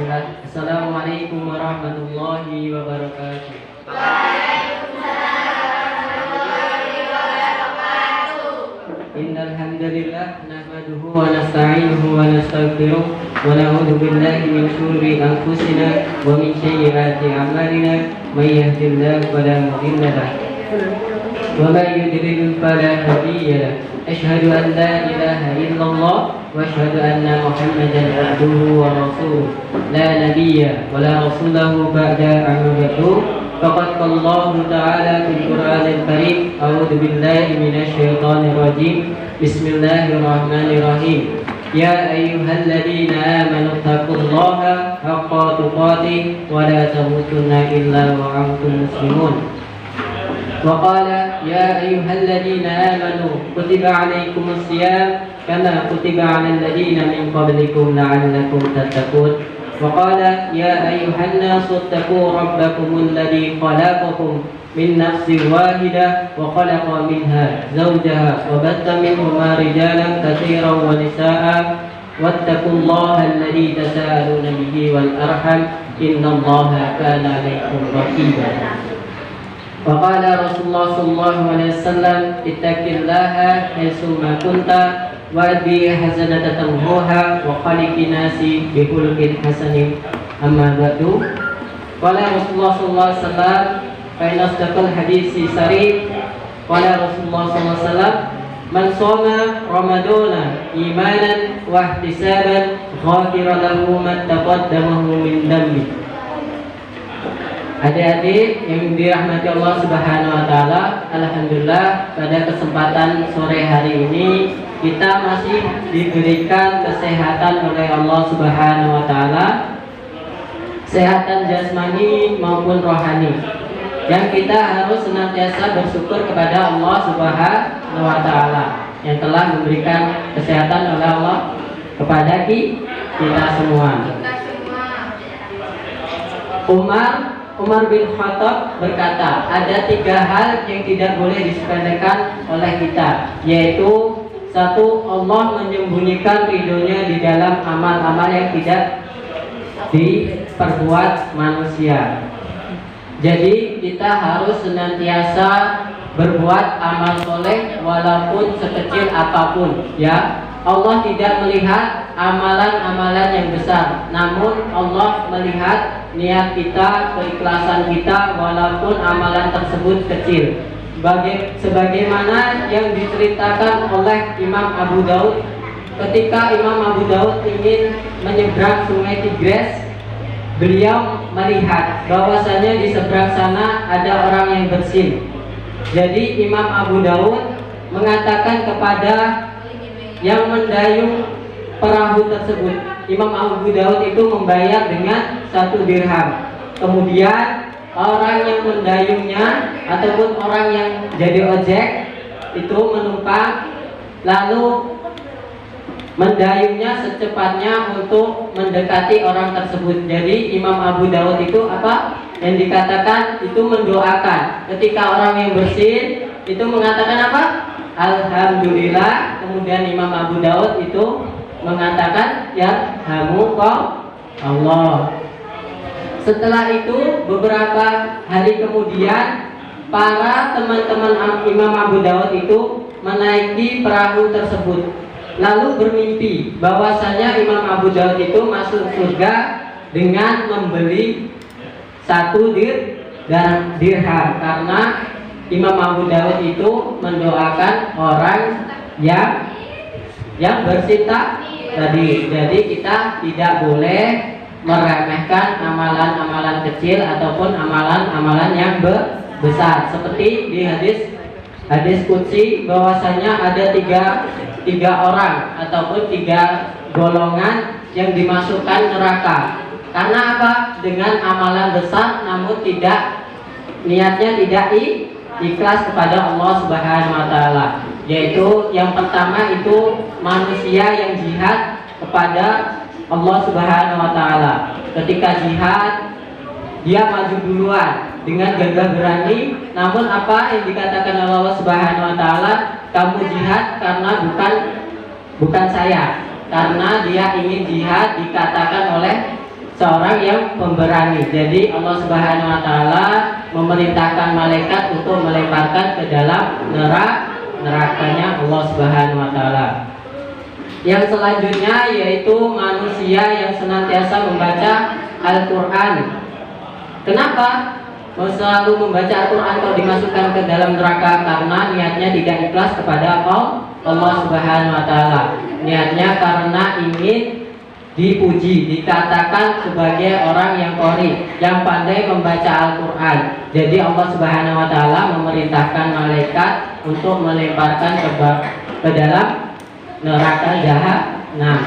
Assalamualaikum warahmatullahi wabarakatuh. Innal hamdalillah nahmaduhu wa nasta'inuhu wa nastaghfiruh wa na'udzu billahi min shururi anfusina wa min sayyiati a'malina may yahdihillahu fala mudilla lahu wa may yudlil fala hadiya lahu. Asyhadu an la ilaha illallah wa asyhadu anna Muhammadan abduhu wa rasuluh la nabiyya wa la rasulahu ba'da a'udzu faqad qallahu ta'ala fil Qur'anil Karim a'udzu billahi minasy syaithanir rajim bismillahirrahmanirrahim ya ayyuhalladzina amanu taqullaha haqqa tuqatih wa la tamutunna illa wa antum muslimun. وقال يا أيها الذين آمنوا كتب عليكم الصيام كما كتب على الذين من قبلكم لعلكم تتقون. وقال يا أيها الناس اتقوا ربكم الذي خلقكم من نفس واحدة وخلق منها زوجها وبث منهما رجالا كثيرا ونساء واتقوا الله الذي تساءلون به والأرحم إن الله كان عليكم رقيبا. وقال رسول الله صلى الله عليه وسلم اتق الله حيثما كنت وأتبع حسنة تمحوها وخالق الناس بخلق حسن أما بعد قال رسول الله صلى الله عليه وسلم فإن أصدق الحديث صحيح قال رسول الله صلى الله عليه وسلم من صام رمضان إيمانا واحتسابا غفر له ما تقدمه من ذنبه. Adik-adik yang dirahmati Allah Subhanahu wa taala, alhamdulillah pada kesempatan sore hari ini kita masih diberikan kesehatan oleh Allah Subhanahu wa taala, kesehatan jasmani maupun rohani. Yang kita harus senantiasa bersyukur kepada Allah Subhanahu wa taala yang telah memberikan kesehatan oleh Allah kepada kita semua. Umar bin Khattab berkata, ada 3 hal yang tidak boleh disepelekan oleh kita, yaitu 1. Allah menyembunyikan ridhonya di dalam amal-amal yang tidak diperbuat manusia. Jadi kita harus senantiasa berbuat amal soleh walaupun sekecil apapun, ya. Allah tidak melihat amalan-amalan yang besar, namun Allah melihat niat kita, keikhlasan kita walaupun amalan tersebut kecil. Sebagaimana yang diceritakan oleh Imam Abu Daud ketika Imam Abu Daud ingin menyeberang sungai Tigris, beliau melihat bahwasanya di seberang sana ada orang yang bersin. Jadi Imam Abu Daud mengatakan kepada yang mendayung perahu tersebut, Imam Abu Daud itu membayar dengan 1 dirham. Kemudian orang yang mendayungnya ataupun orang yang jadi ojek itu menumpang, lalu mendayungnya secepatnya untuk mendekati orang tersebut. Jadi Imam Abu Daud itu apa? Yang dikatakan itu mendoakan. Ketika orang yang bersin itu mengatakan apa? Alhamdulillah. Kemudian Imam Abu Daud itu mengatakan yarhamukallah Allah. Setelah itu beberapa hari kemudian para teman-teman Imam Abu Daud itu menaiki perahu tersebut, lalu bermimpi bahwasanya Imam Abu Daud itu masuk surga dengan membeli 1 dirham, karena Imam Abu Daud itu mendoakan orang yang bersinta tadi. Jadi kita tidak boleh meremehkan amalan-amalan kecil ataupun amalan-amalan yang besar. Seperti di hadis qudsi bahwasanya ada tiga orang ataupun 3 golongan yang dimasukkan neraka. Karena apa? Dengan amalan besar namun niatnya tidak ikhlas kepada Allah Subhanahu wa taala. Yaitu yang pertama itu manusia yang jihad kepada Allah Subhanahu wa taala. Ketika jihad dia maju duluan dengan gagah berani, namun apa yang dikatakan oleh Allah Subhanahu wa taala, kamu jihad karena bukan saya, karena dia ingin jihad dikatakan oleh seorang yang pemberani. Jadi Allah Subhanahu wa taala memerintahkan malaikat untuk melemparkan ke dalam nerakanya Allah Subhanahu wa taala. Yang selanjutnya yaitu manusia yang senantiasa membaca Al-Qur'an. Kenapa selalu membaca Al-Quran kalau dimasukkan ke dalam neraka? Karena niatnya tidak ikhlas kepada Allah Subhanahu wa taala. Niatnya karena ingin dipuji, dikatakan sebagai orang yang qori, yang pandai membaca Al-Quran. Jadi Allah Subhanahu wa taala memerintahkan malaikat untuk melemparkan ke dalam neraka jahanam.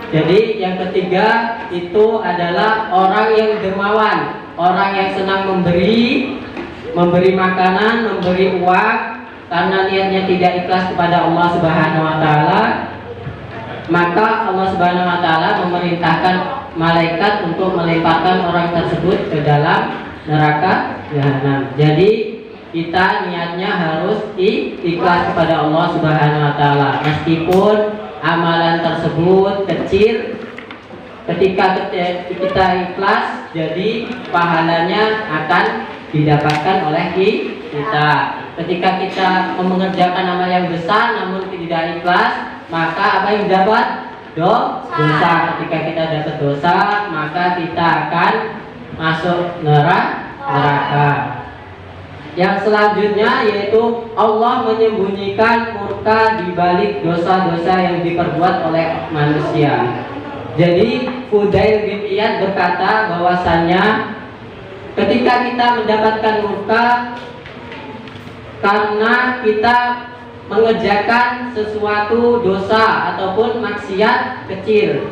Jadi yang ketiga itu adalah orang yang dermawan, orang yang senang memberi makanan, memberi uang karena niatnya tidak ikhlas kepada Allah Subhanahu wa taala. Maka Allah Subhanahu wa taala memerintahkan malaikat untuk melemparkan orang tersebut ke dalam neraka jahanam. Jadi kita niatnya harus ikhlas kepada Allah Subhanahu wa taala. Meskipun amalan tersebut kecil, ketika kita ikhlas, jadi pahalanya akan didapatkan oleh kita. Ketika kita mengerjakan amal yang besar namun tidak ikhlas, maka apa yang dapat? Dosa. Ketika kita dapat dosa, maka kita akan masuk neraka. Yang selanjutnya yaitu Allah menyembunyikan murka di balik dosa-dosa yang diperbuat oleh manusia. Jadi Fudail bin Iyad berkata bahwasannya ketika kita mendapatkan murka karena kita mengerjakan sesuatu dosa ataupun maksiat kecil,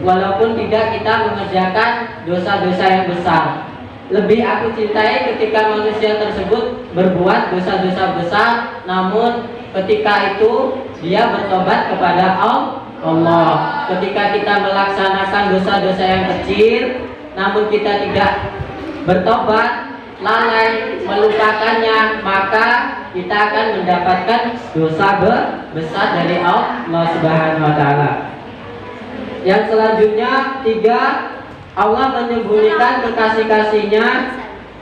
walaupun tidak kita mengerjakan dosa-dosa yang besar. Lebih aku cintai ketika manusia tersebut berbuat dosa-dosa besar, namun ketika itu dia bertobat kepada Allah. Ketika kita melaksanakan dosa-dosa yang kecil, namun kita tidak bertobat, lalai, melupakannya, maka kita akan mendapatkan dosa besar dari Allah Subhanahu wa taala. Yang selanjutnya, 3, Allah menyembunyikan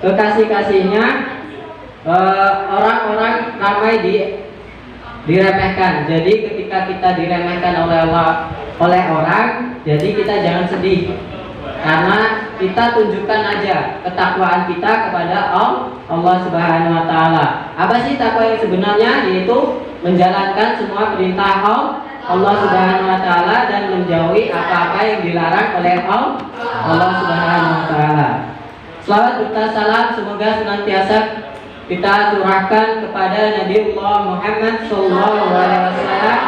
kekasih-kasihnya orang-orang ramai diremehkan. Jadi ketika kita diremehkan oleh orang, jadi kita jangan sedih, karena kita tunjukkan aja ketakwaan kita kepada Allah Subhanahu wa taala. Apa sih takwa yang sebenarnya? Yaitu menjalankan semua perintah Allah Subhanahu wa taala dan menjauhi apa-apa yang dilarang oleh Allah Subhanahu wa taala. Selawat serta salam semoga senantiasa kita curahkan kepada Nabiullah Muhammad sallallahu alaihi wasallam,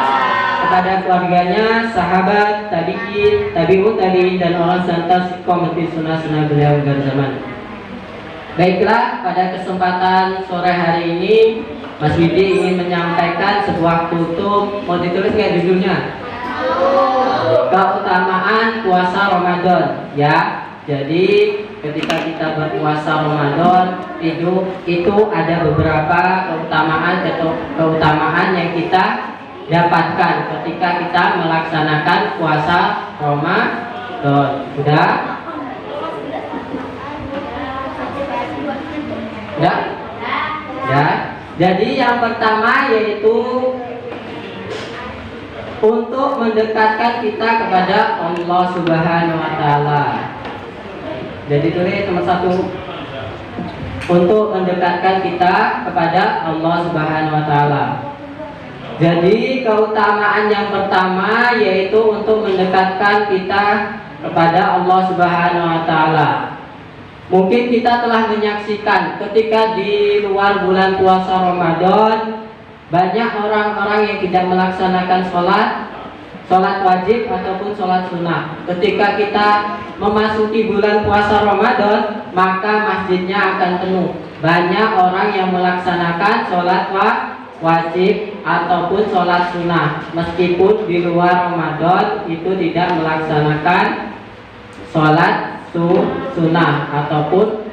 kepada keluarganya, sahabat, tabi'in, tabi'ut tabi'in dan orang santas komiti sunnah-sunnah beliau berzaman. Baiklah, pada kesempatan sore hari ini Mas Widi ingin menyampaikan sebuah kutub. Mau ditulis nggak judulnya? Keutamaan puasa Ramadan, ya. Jadi ketika kita berpuasa Ramadan itu ada beberapa keutamaan yang kita dapatkan ketika kita melaksanakan puasa Ramadan. Udah? Ya. Jadi yang pertama yaitu untuk mendekatkan kita kepada Allah Subhanahu wa taala. Jadi tulis nomor 1, untuk mendekatkan kita kepada Allah Subhanahu wa taala. Jadi keutamaan yang pertama yaitu untuk mendekatkan kita kepada Allah Subhanahu wa taala. Mungkin kita telah menyaksikan ketika di luar bulan puasa Ramadan banyak orang-orang yang tidak melaksanakan sholat wajib ataupun sholat sunnah. Ketika kita memasuki bulan puasa Ramadan, maka masjidnya akan penuh. Banyak orang yang melaksanakan sholat wajib ataupun sholat sunnah, meskipun di luar Ramadan itu tidak melaksanakan sholat sunnah ataupun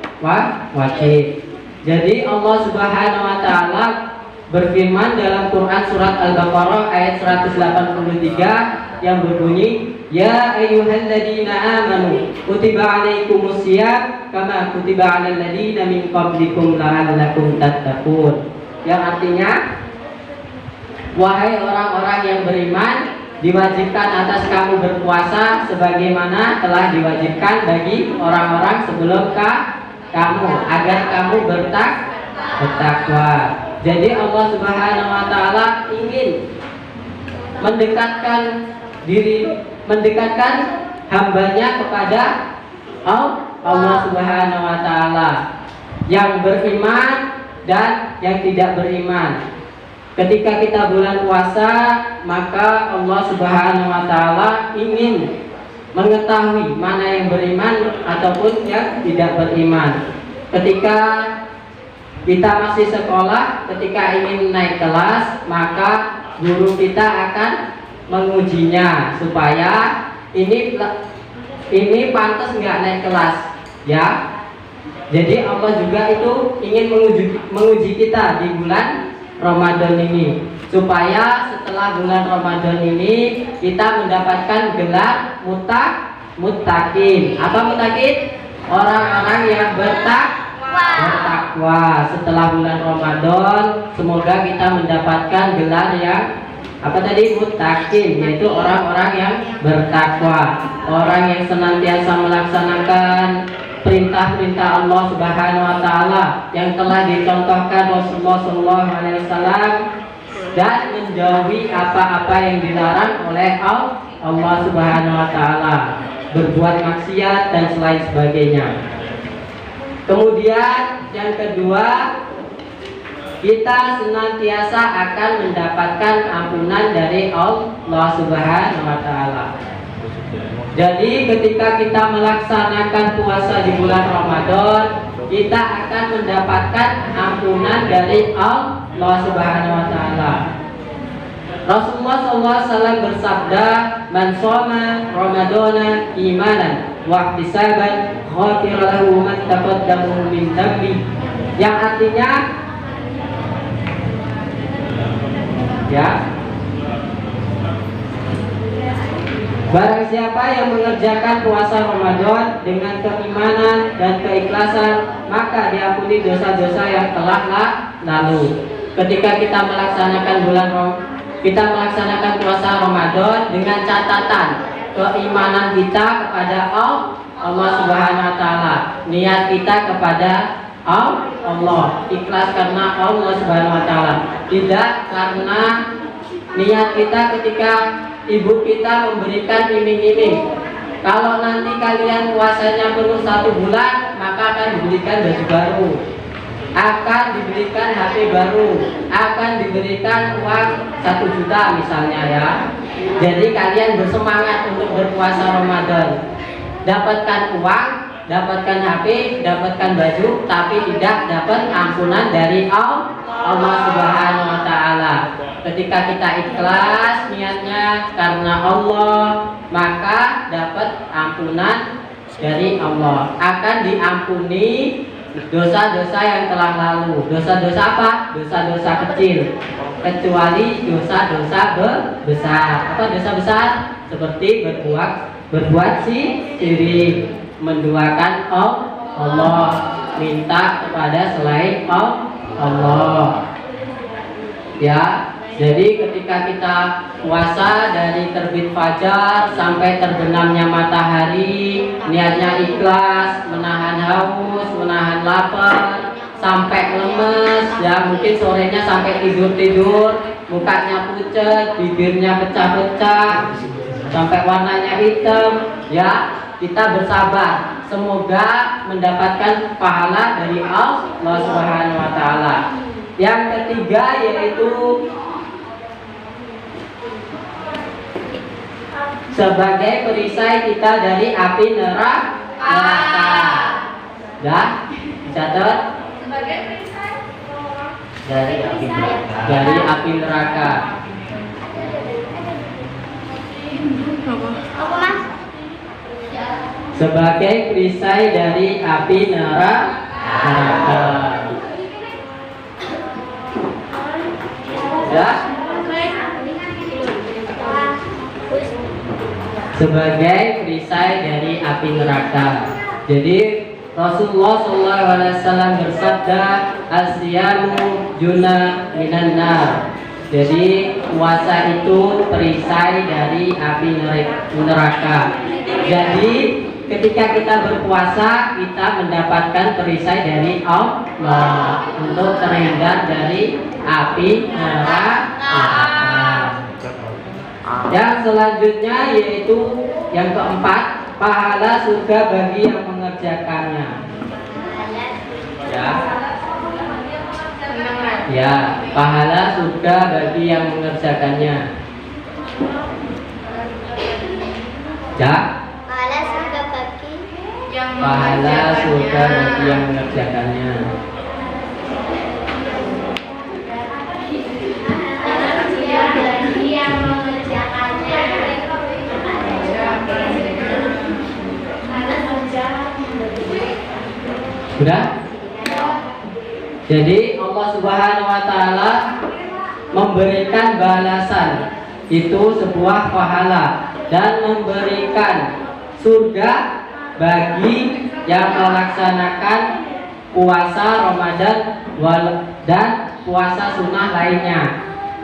wajib. Jadi Allah Subhanahu wa taala berfirman dalam Quran surat Al-Baqarah ayat 183, yang berbunyi ya ayyuhalladzina amanu kutiba alaikumusiyam kama kutiba alal ladzina min qablikum la'allakum tattaqun, yang artinya wahai orang-orang yang beriman, diwajibkan atas kamu berpuasa sebagaimana telah diwajibkan bagi orang-orang sebelum kamu agar kamu bertakwa. Jadi Allah Subhanahu wa taala ingin mendekatkan hambanya kepada Allah Subhanahu wa taala yang beriman dan yang tidak beriman. Ketika kita bulan puasa, maka Allah Subhanahu wa taala ingin mengetahui mana yang beriman ataupun yang tidak beriman. Ketika kita masih sekolah, ketika ingin naik kelas, maka guru kita akan mengujinya supaya ini pantas nggak naik kelas, ya. Jadi Allah juga itu ingin menguji kita di bulan Ramadan ini, supaya setelah bulan Ramadan ini kita mendapatkan gelar muttaqin. Apa muttaqin? Orang-orang yang bertakwa. Setelah bulan Ramadan, semoga kita mendapatkan gelar yang apa tadi? Muttaqin, yaitu orang-orang yang bertakwa, orang yang senantiasa melaksanakan perintah-perintah Allah Subhanahu wa taala yang telah dicontohkan Rasulullah SAW dan menjauhi apa-apa yang dilarang oleh Allah Subhanahu wa taala, berbuat maksiat dan selain sebagainya. Kemudian yang kedua, kita senantiasa akan mendapatkan ampunan dari Allah Subhanahu wa taala. Jadi ketika kita melaksanakan puasa di bulan Ramadan, kita akan mendapatkan ampunan dari Allah Subhanahu wa taala. Rasulullah SAW bersabda, "Man shoma Ramadana imanan wa ihtisaban ghafira lahu ma taqaddama min dhanbi." Yang artinya ya, barang siapa yang mengerjakan puasa Ramadan dengan keimanan dan keikhlasan, maka diampuni dosa-dosa yang telah lalu. Ketika kita melaksanakan puasa Ramadan dengan catatan keimanan kita kepada Allah Subhanahu wa taala, niat kita kepada Allah, ikhlas karena Allah Subhanahu wa taala, tidak karena niat kita ketika ibu kita memberikan iming-iming. Kalau nanti kalian puasanya penuh 1 bulan, maka akan diberikan baju baru, akan diberikan HP baru, akan diberikan uang 1 juta misalnya, ya. Jadi kalian bersemangat untuk berpuasa Ramadan, dapatkan uang, dapatkan HP, dapatkan baju, tapi tidak dapat ampunan dari Allah Subhanahu wa taala. Ketika kita ikhlas niatnya karena Allah, maka dapat ampunan dari Allah, akan diampuni dosa-dosa yang telah lalu. Dosa-dosa apa? Dosa-dosa kecil, kecuali dosa-dosa besar. Apa dosa besar? Seperti berbuat syirik, menduakan Allah, minta kepada selain Allah. Ya, jadi ketika kita puasa dari terbit fajar sampai terbenamnya matahari, niatnya ikhlas, menahan haus, menahan lapar, sampai lemes, ya mungkin sorenya sampai tidur-tidur, mukanya pucat, bibirnya pecah-pecah, sampai warnanya hitam, ya kita bersabar, semoga mendapatkan pahala dari Allah Subhanahu wa taala. Yang ketiga yaitu sebagai perisai kita dari api neraka. Ya, dicatat. Sebagai perisai dari api neraka. Dari api neraka. Sebagai perisai dari api neraka. Ya. sebagai perisai dari api neraka. Jadi Rasulullah SAW bersabda, "Asyamu junna minan nar." Jadi puasa itu perisai dari api neraka. Jadi ketika kita berpuasa, kita mendapatkan perisai dari Allah untuk terhindar dari api neraka. Yang selanjutnya yaitu yang keempat, pahala surga bagi yang mengerjakannya. Ya, pahala surga bagi yang mengerjakannya. Ya. Pahala surga bagi yang mengerjakannya. Sudah? Jadi Allah Subhanahu wa taala memberikan balasan itu sebuah pahala dan memberikan surga bagi yang melaksanakan puasa Ramadan dan puasa sunnah lainnya.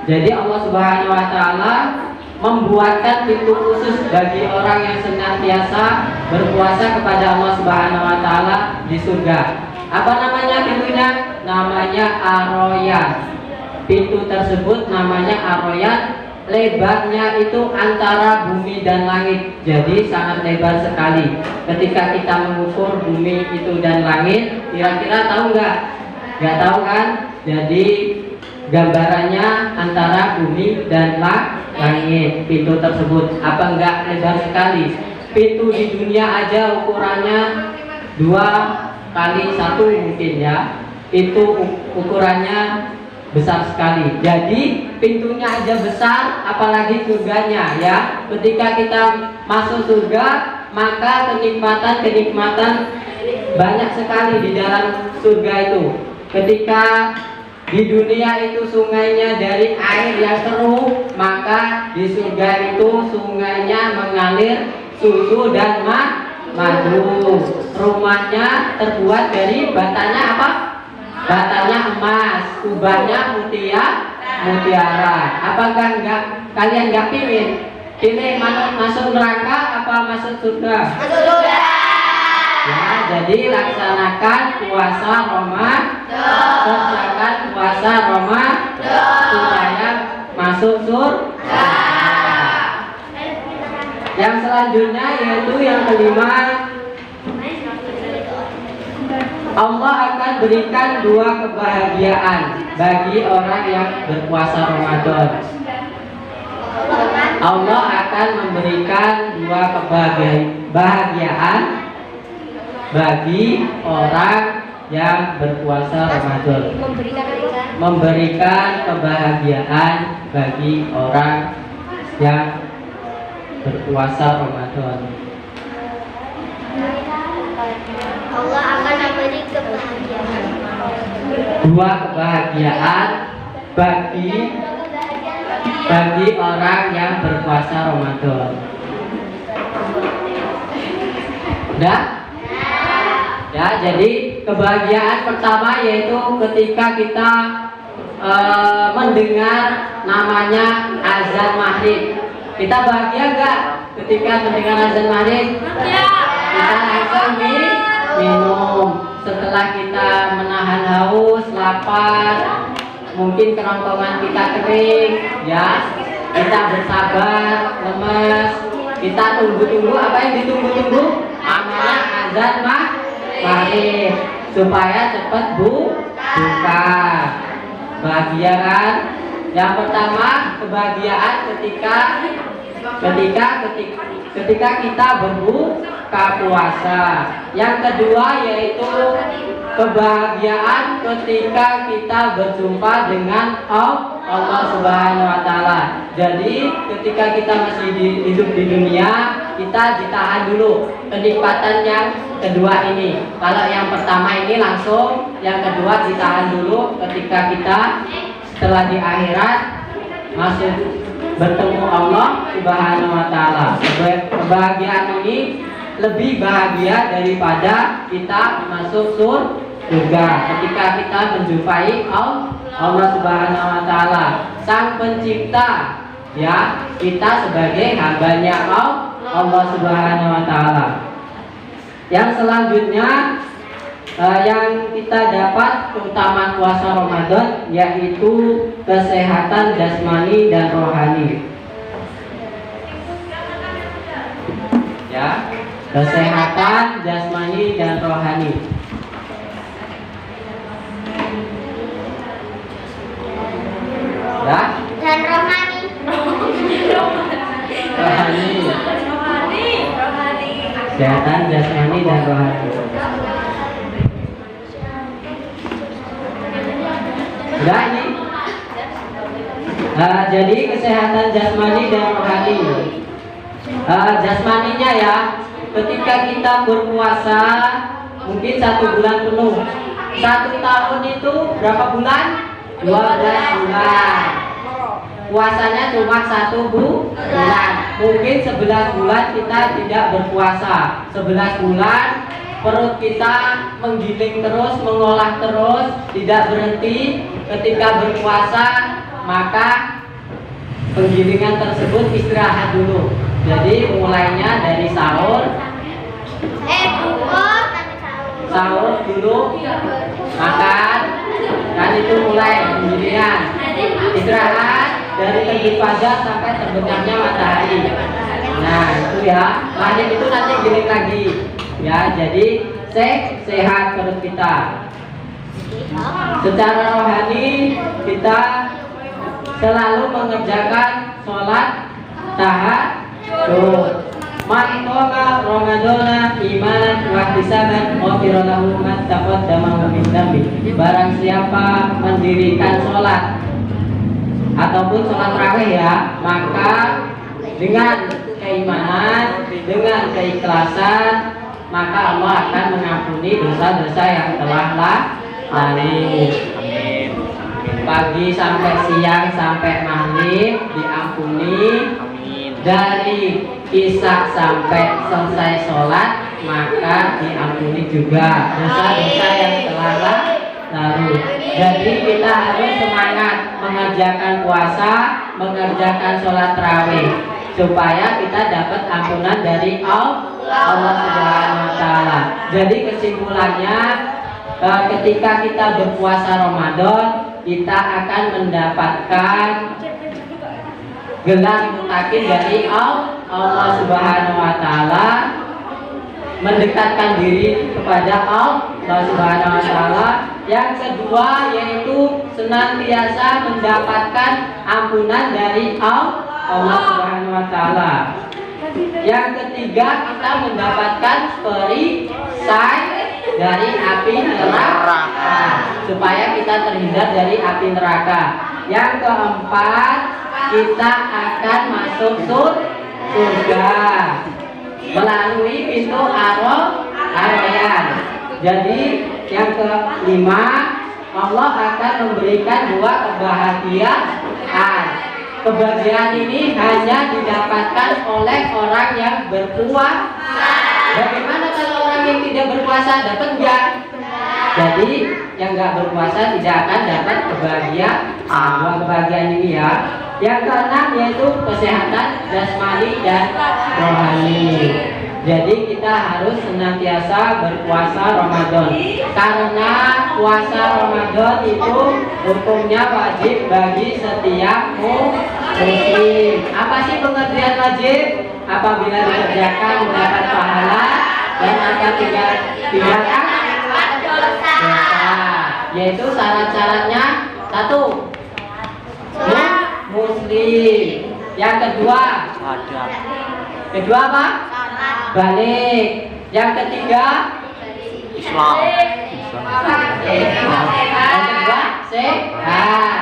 Jadi Allah Subhanahu wa taala membuatkan pintu khusus bagi orang yang senantiasa berpuasa kepada Allah Subhanahu wa taala di surga. Apa namanya pintunya? Namanya Ar-Rayyan. Pintu tersebut namanya Ar-Rayyan. Lebarnya itu antara bumi dan langit, jadi sangat lebar sekali. Ketika kita mengukur bumi itu dan langit, kira-kira tahu nggak? Nggak tahu kan? Jadi gambarannya antara bumi dan langit pintu tersebut. Apa enggak lebar sekali? Pintu di dunia aja ukurannya 2x1 mungkin ya. Itu ukurannya besar sekali. Jadi pintunya aja besar, apalagi surganya ya. Ketika kita masuk surga, maka kenikmatan banyak sekali di dalam surga itu. Ketika di dunia itu sungainya dari air yang keruh, maka di surga itu sungainya mengalir susu dan madu. Rumahnya terbuat dari batanya apa? Batanya emas, kubahnya mutiara. Apakah kalian nggak pilih masuk neraka apa masuk surga? Masuk surga. Ya, jadi laksanakan puasa Ramadan, kerjakan puasa Ramadan supaya masuk surga. Yang selanjutnya yaitu yang kelima, Allah akan berikan 2 kebahagiaan bagi orang yang berpuasa Ramadan. Allah akan memberikan 2 kebahagiaan bagi orang yang berpuasa Ramadan. Memberikan kebahagiaan bagi orang yang berpuasa Ramadan. Allah akan memberi kebahagiaan. 2 kebahagiaan bagi orang yang berpuasa Ramadan. Udah? Ya, jadi kebahagiaan pertama yaitu ketika kita mendengar namanya azan maghrib. Kita bahagia nggak ketika mendengar azan maghrib? Kita langsung minum. Setelah kita menahan haus, lapar, mungkin kerongkongan kita kering, ya, kita bersabar, lemes, kita tunggu-tunggu. Apa yang ditunggu-tunggu? Namanya azan maghrib, supaya cepat buka. Bahagia kan? Yang pertama kebahagiaan ketika kita berbuka puasa. Yang kedua yaitu kebahagiaan ketika kita berjumpa dengan Allah Subhanahu wa taala. Jadi ketika kita masih hidup di dunia, kita ditahan dulu kenikmatan yang kedua ini. Kalau yang pertama ini langsung, yang kedua ditahan dulu ketika kita setelah di akhirat masuk bertemu Allah Subhanahu wa taala. Kebahagiaan ini lebih bahagia daripada kita masuk surga ketika kita menjumpai Allah Subhanahu wa taala, Sang Pencipta. Ya, kita sebagai hambanya Allah Subhanahu wa taala. Yang selanjutnya yang kita dapat keutamaan puasa Ramadan yaitu kesehatan jasmani dan rohani. Ya, kesehatan jasmani dan rohani. Ya, Dan rohani. rohani. Kesehatan jasmani dan rohani. Sudah ini. Jadi kesehatan jasmani dan rohani. Jasmaninya ya, ketika kita berpuasa mungkin 1 bulan penuh. 1 tahun itu berapa bulan? 12 bulan. Puasanya cuma 1 bulan. Mungkin 11 bulan kita tidak berpuasa. 11 bulan perut kita menggiling terus, mengolah terus, tidak berhenti. Ketika berpuasa maka penggilingan tersebut istirahat dulu. Jadi mulainya dari sahur, sahur dulu, makan, dan itu mulai penggilingan. Istirahat dari terbit fajar sampai terbenamnya matahari. Nah itu ya, lanjut itu nanti giling lagi. Ya, jadi sehat perut kita. Secara rohani kita selalu mengerjakan sholat tahajud. Man qama Ramadana imanan wa ihtisaban ghufira lahu ma taqaddama min dhanbi. Barang siapa mendirikan sholat ataupun sholat tarawih ya, maka dengan keimanan, dengan keikhlasan, maka Allah akan mengampuni dosa-dosa yang telah lalu. Pagi sampai siang sampai maghrib diampuni. Dari isya sampai selesai sholat maka diampuni juga dosa-dosa yang telah lalu. Jadi kita harus semangat mengerjakan puasa, mengerjakan sholat tarawih supaya kita dapat ampunan dari Allah Subhanahu wa taala. Jadi kesimpulannya, ketika kita berpuasa Ramadan kita akan mendapatkan gelar mutakin dari Allah Subhanahu wa taala, mendekatkan diri kepada Allah Subhanahu wa taala. Yang kedua yaitu senantiasa mendapatkan ampunan dari Allah Subhanahu wa taala. Yang ketiga kita mendapatkan perisai dari api neraka supaya kita terhindar dari api neraka. Yang keempat kita akan masuk surga melalui pintu Ar-Rayyan. Jadi yang kelima, Allah akan memberikan 2 kebahagiaan. Kebahagiaan ini hanya didapatkan oleh orang yang berpuasa. Bagaimana kalau orang yang tidak berpuasa dapat enggak? Jadi yang enggak berpuasa tidak akan dapat kebahagiaan. 2 kebahagiaan ini ya. Yang keenam yaitu kesehatan jasmani dan rohani. Jadi kita harus senantiasa berpuasa Ramadan. Karena puasa Ramadan itu hukumnya wajib bagi setiap muslim. Apa sih pengertian wajib? Apabila dikerjakan mendapat pahala dan akan tinggalkan dosa. Yaitu syarat-syaratnya 1. Muslim. Yang kedua apa? Balik. Yang ketiga Islam. Yang kedua sehat.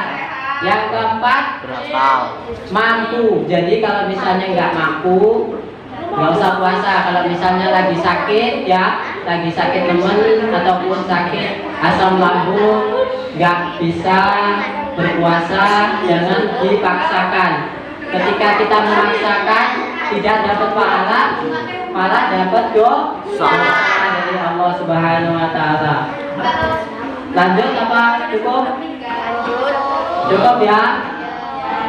Yang keempat Berasal. mampu. Jadi kalau misalnya nggak mampu nggak usah puasa. Kalau misalnya lagi sakit ya, lagi sakit temen ataupun sakit asam lambung, nggak bisa berpuasa, jangan dipaksakan. Ketika kita memaksakan tidak dapat pahala, malah dapat dosa dari Allah Subhanahu wa taala. Lanjut apa cukup? Cukup ya.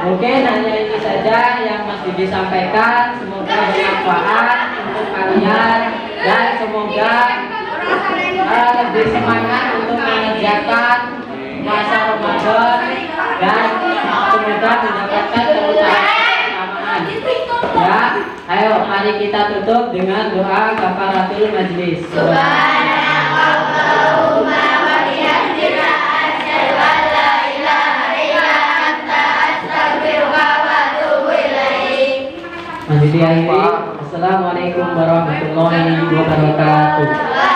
Mungkin hanya ini saja yang mesti disampaikan. Semoga bermanfaat untuk kalian dan semoga lebih semangat untuk mengerjakan masa Ramadan dan semoga mendapatkan keutamaan. Ya, ayo mari kita tutup dengan doa kafaratul majlis. Subhanallahumma wa bihamdika asyhadu an la ilaha illa anta astaghfiruka wa atubu ilaik. Masih diakhiri. Assalamualaikum warahmatullahi wabarakatuh.